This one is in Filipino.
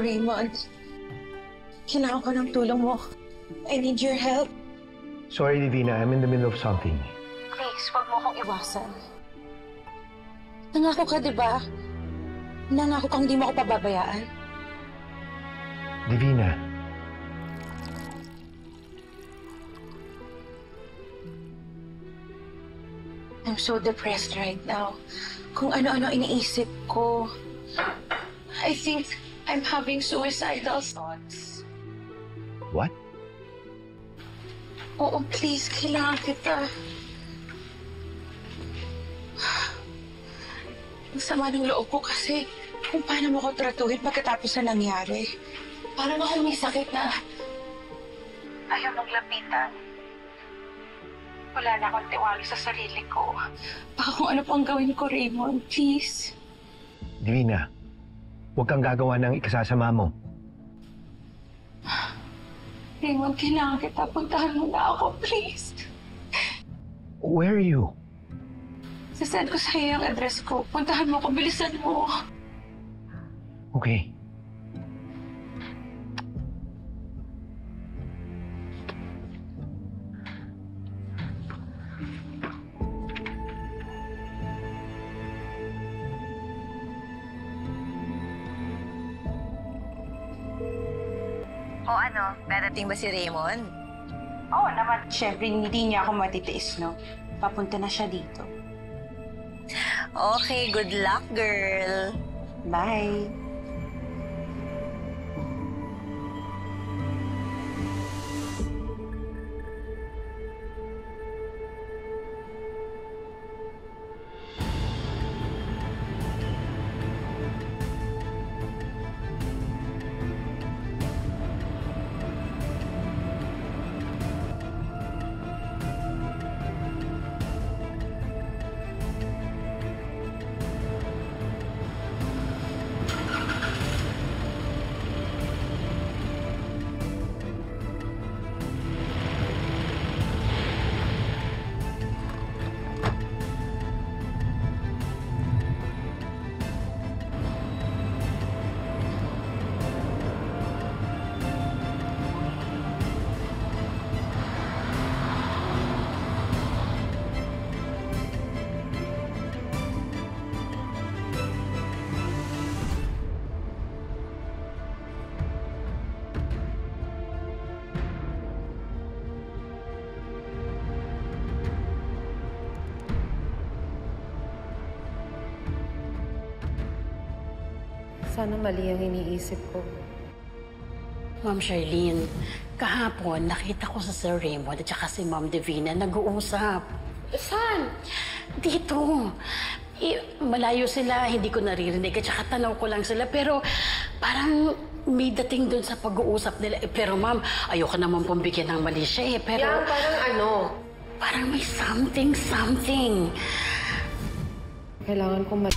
Raymond. Kailangan ko ng tulong mo. I need your help. Sorry, Divina. I'm in the middle of something. Please, huwag mo akong iwasan. Nangako ka, di ba? Nangako kang di mo ako pababayaan. Divina. I'm so depressed right now. Kung ano-ano iniisip ko. I think I'm having suicidal thoughts. What? Oo, please. Kailangan kita. Ang sama ng loob ko kasi kung paano mo ko tratuhin pagkatapos na nangyari. Parang ako may sakit na ayaw maglapitan. Wala na akong tiwala sa sarili ko. Baka kung ano pang gawin ko, Raymond, please. Divina, huwag kang gagawa ng ikasasama mo. Raymond, kailangan kita. Puntahan mo na ako, please. Where are you? Sasend ko sa'yo yung address ko. Puntahan mo ako. Bilisan mo. Okay. O ano, dadating ba si Raymond? Oo naman. Siyempre, hindi niya ako matitiis, no? Papunta na siya dito. Okay, good luck, girl. Bye. Sana mali ang iniisip ko. Ma'am Charlene, kahapon nakita ko sa Sir Raymond at saka si Ma'am Divina nag-uusap. Saan? Dito. Malayo sila, hindi ko naririnig at saka tanaw ko lang sila. Pero parang may dating doon sa pag-uusap nila. Pero ma'am, ayoko naman pong bigyan ng mali siya eh. Pero Yang, parang ano? parang may something. Kailangan kong